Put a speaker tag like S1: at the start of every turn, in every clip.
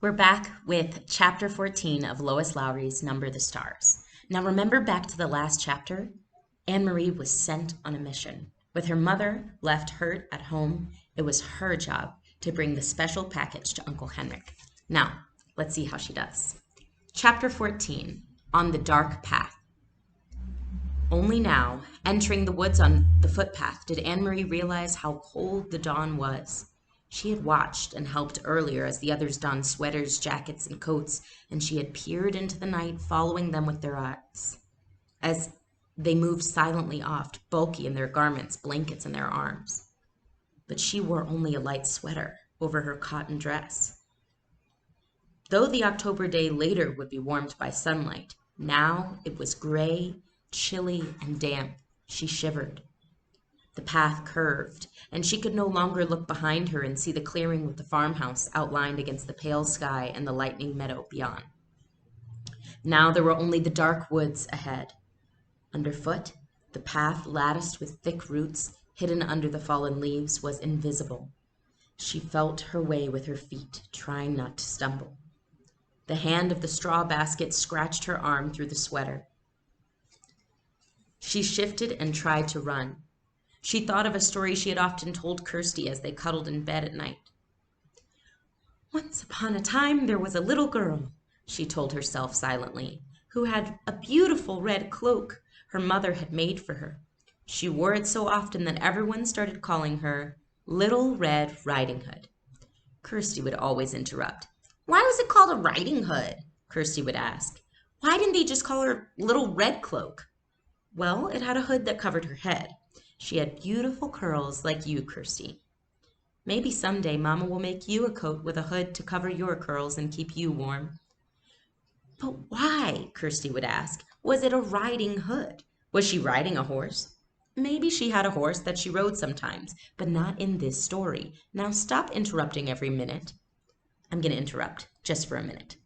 S1: We're back with chapter 14 of Lois Lowry's Number the Stars. Now remember back to the last chapter? Annemarie was sent on a mission. With her mother left hurt at home, it was her job to bring the special package to Uncle Henrik. Now, let's see how she does. Chapter 14, On the Dark Path. Only now, entering the woods on the footpath, did Annemarie realize how cold the dawn was. She had watched and helped earlier as the others donned sweaters, jackets, and coats, and she had peered into the night, following them with their eyes. As they moved silently off, bulky in their garments, blankets in their arms. But she wore only a light sweater over her cotton dress. Though the October day later would be warmed by sunlight, now it was gray, chilly, and damp. She shivered. The path curved, and she could no longer look behind her and see the clearing with the farmhouse outlined against the pale sky and the lightning meadow beyond. Now there were only the dark woods ahead. Underfoot, the path, latticed with thick roots, hidden under the fallen leaves, was invisible. She felt her way with her feet, trying not to stumble. The hand of the straw basket scratched her arm through the sweater. She shifted and tried to run. She thought of a story she had often told Kirsty as they cuddled in bed at night. "Once upon a time there was a little girl," she told herself silently, "who had a beautiful red cloak her mother had made for her. She wore it so often that everyone started calling her Little Red Riding Hood." Kirsty would always interrupt. "Why was it called a riding hood?" Kirsty would ask. "Why didn't they just call her Little Red Cloak?" "Well, it had a hood that covered her head. She had beautiful curls like you, Kirsty. Maybe someday Mama will make you a coat with a hood to cover your curls and keep you warm." "But why?" Kirsty would ask. "Was it a riding hood? Was she riding a horse?" "Maybe she had a horse that she rode sometimes, but not in this story. Now stop interrupting every minute." "I'm going to interrupt just for a minute.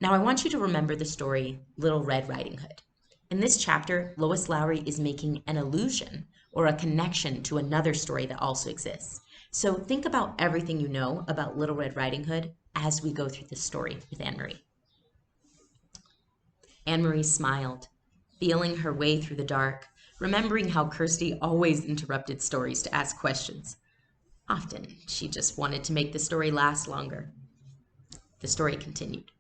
S1: Now I want you to remember the story Little Red Riding Hood. In this chapter, Lois Lowry is making an allusion or a connection to another story that also exists. So think about everything you know about Little Red Riding Hood as we go through this story with Annemarie. Annemarie smiled, feeling her way through the dark, remembering how Kirsty always interrupted stories to ask questions. Often, she just wanted to make the story last longer. The story continued.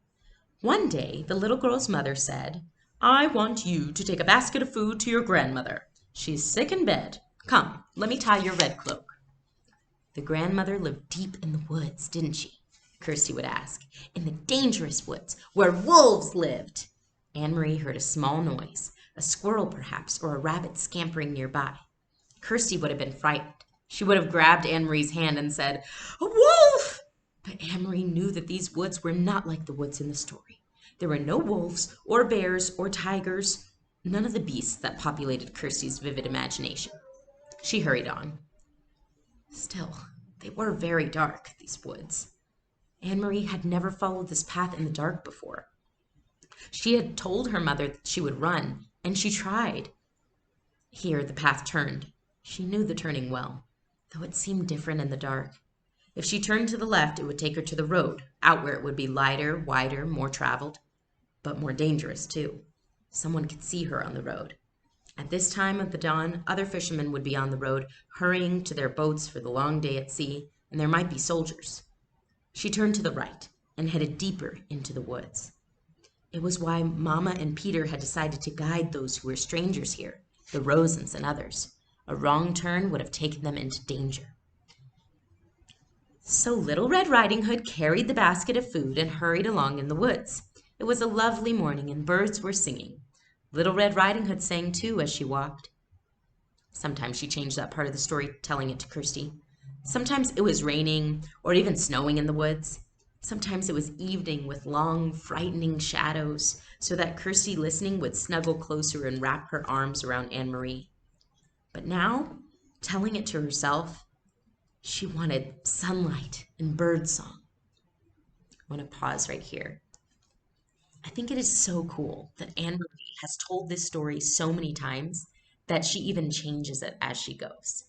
S1: One day, the little girl's mother said, "I want you to take a basket of food to your grandmother. She's sick in bed. Come, let me tie your red cloak." "The grandmother lived deep in the woods, didn't she?" Kirsty would ask. "In the dangerous woods, where wolves lived." Annemarie heard a small noise, a squirrel perhaps, or a rabbit scampering nearby. Kirsty would have been frightened. She would have grabbed Annemarie's hand and said, "A wolf!" But Annemarie knew that these woods were not like the woods in the story. There were no wolves, or bears, or tigers, none of the beasts that populated Kirsty's vivid imagination. She hurried on. Still, they were very dark, these woods. Annemarie had never followed this path in the dark before. She had told her mother that she would run, and she tried. Here the path turned. She knew the turning well, though it seemed different in the dark. If she turned to the left, it would take her to the road, out where it would be lighter, wider, more traveled, but more dangerous too. Someone could see her on the road. At this time of the dawn, other fishermen would be on the road, hurrying to their boats for the long day at sea, and there might be soldiers. She turned to the right and headed deeper into the woods. It was why Mama and Peter had decided to guide those who were strangers here, the Rosens and others. A wrong turn would have taken them into danger. So Little Red Riding Hood carried the basket of food and hurried along in the woods. It was a lovely morning and birds were singing. Little Red Riding Hood sang too as she walked. Sometimes she changed that part of the story, telling it to Kirsty. Sometimes it was raining or even snowing in the woods. Sometimes it was evening with long, frightening shadows, so that Kirsty, listening, would snuggle closer and wrap her arms around Annemarie. But now, telling it to herself, she wanted sunlight and birdsong. I want to pause right here. I think it is so cool that Annemarie has told this story so many times that she even changes it as she goes.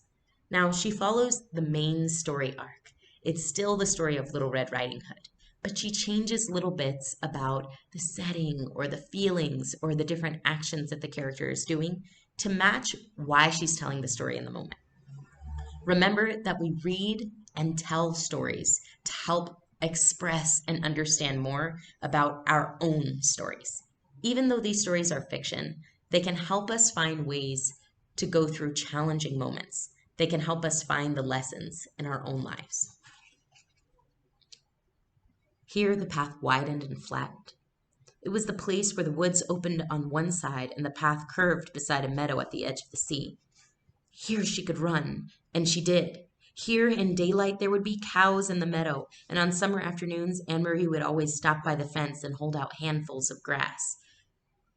S1: Now, she follows the main story arc. It's still the story of Little Red Riding Hood, but she changes little bits about the setting or the feelings or the different actions that the character is doing to match why she's telling the story in the moment. Remember that we read and tell stories to help express and understand more about our own stories. Even though these stories are fiction, they can help us find ways to go through challenging moments. They can help us find the lessons in our own lives. Here, the path widened and flattened. It was the place where the woods opened on one side and the path curved beside a meadow at the edge of the sea. Here she could run, and she did. Here in daylight there would be cows in the meadow, and on summer afternoons Annemarie would always stop by the fence and hold out handfuls of grass,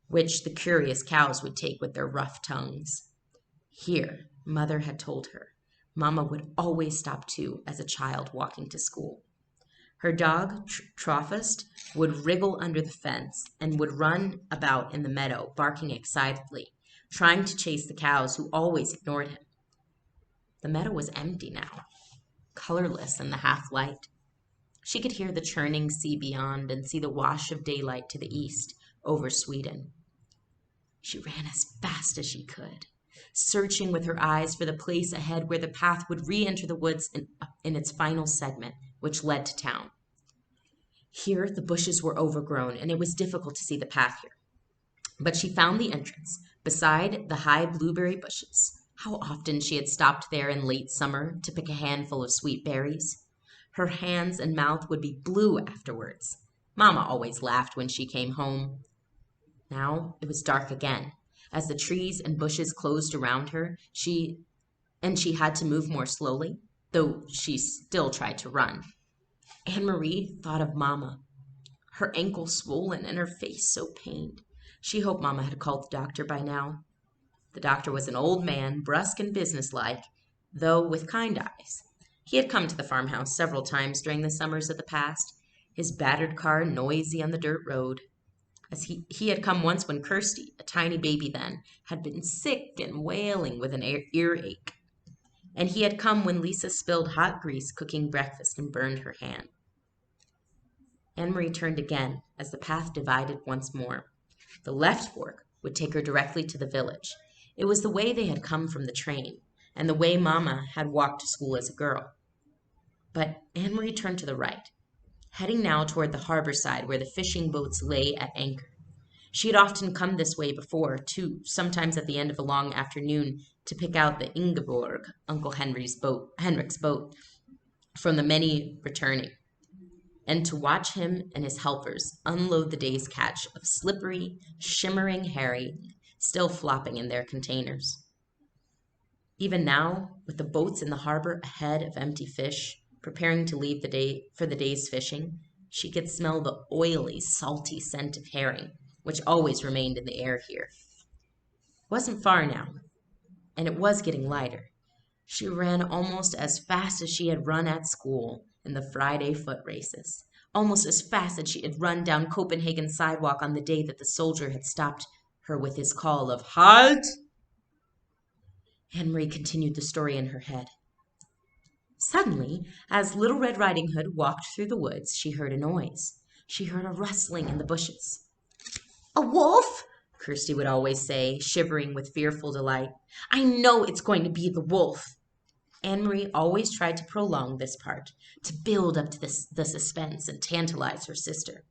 S1: which the curious cows would take with their rough tongues. Here, Mother had told her, Mama would always stop too as a child walking to school. Her dog, Ch14, would wriggle under the fence and would run about in the meadow, barking excitedly, trying to chase the cows who always ignored him. The meadow was empty now, colorless in the half-light. She could hear the churning sea beyond and see the wash of daylight to the east over Sweden. She ran as fast as she could, searching with her eyes for the place ahead where the path would re-enter the woods in its final segment, which led to town. Here, the bushes were overgrown, and it was difficult to see the path here. But she found the entrance, beside the high blueberry bushes. How often she had stopped there in late summer to pick a handful of sweet berries. Her hands and mouth would be blue afterwards. Mama always laughed when she came home. Now it was dark again. As the trees and bushes closed around her, she had to move more slowly, though she still tried to run. Annemarie thought of Mama, her ankle swollen and her face so pained. She hoped Mama had called the doctor by now. The doctor was an old man, brusque and businesslike, though with kind eyes. He had come to the farmhouse several times during the summers of the past, his battered car noisy on the dirt road. As he had come once when Kirsty, a tiny baby then, had been sick and wailing with an earache. And he had come when Lisa spilled hot grease cooking breakfast and burned her hand. Annemarie turned again as the path divided once more. The left fork would take her directly to the village. It was the way they had come from the train, and the way Mama had walked to school as a girl. But Annemarie turned to the right, heading now toward the harbor side where the fishing boats lay at anchor. She had often come this way before, too, sometimes at the end of a long afternoon to pick out the Ingeborg, Uncle Henrik's boat, from the many returning, and to watch him and his helpers unload the day's catch of slippery, shimmering herring still flopping in their containers. Even now, with the boats in the harbor ahead of empty fish, preparing to leave for the day's fishing, she could smell the oily, salty scent of herring, which always remained in the air here. It wasn't far now, and it was getting lighter. She ran almost as fast as she had run at school in the Friday foot races, almost as fast as she had run down Copenhagen's sidewalk on the day that the soldier had stopped her with his call of "Halt!" Annemarie continued the story in her head. Suddenly, as Little Red Riding Hood walked through the woods, she heard a noise. She heard a rustling in the bushes. "A wolf!" Kirsty would always say, shivering with fearful delight. "I know it's going to be the wolf." Annemarie always tried to prolong this part, to build up to the suspense and tantalize her sister.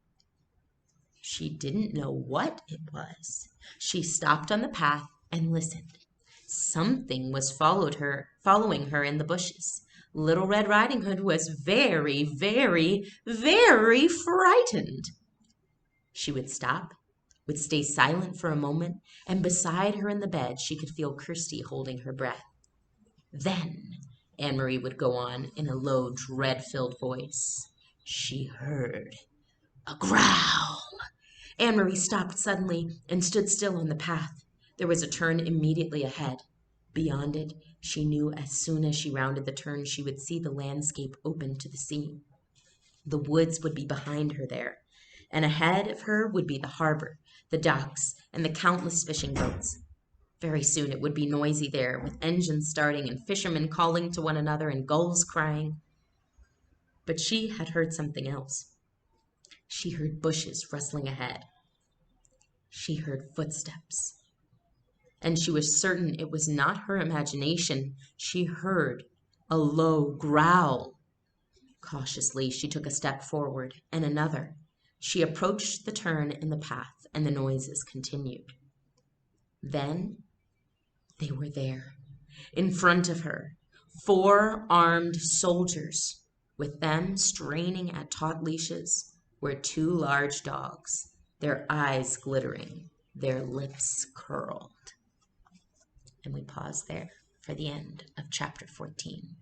S1: She didn't know what it was. She stopped on the path and listened. Something was following her in the bushes. Little Red Riding Hood was very, very, very frightened. She would stop, would stay silent for a moment, and beside her in the bed she could feel Kirsty holding her breath. Then Annemarie would go on in a low, dread-filled voice. She heard a growl. Annemarie stopped suddenly and stood still on the path. There was a turn immediately ahead. Beyond it, she knew as soon as she rounded the turn she would see the landscape open to the sea. The woods would be behind her there, and ahead of her would be the harbor, the docks, and the countless fishing boats. Very soon it would be noisy there, with engines starting and fishermen calling to one another and gulls crying. But she had heard something else. She heard bushes rustling ahead. She heard footsteps. And she was certain it was not her imagination. She heard a low growl. Cautiously, she took a step forward and another. She approached the turn in the path, and the noises continued. Then they were there, in front of her, 4 armed soldiers. With them, straining at taut leashes, were 2 large dogs, their eyes glittering, their lips curled. And we pause there for the end of chapter 14.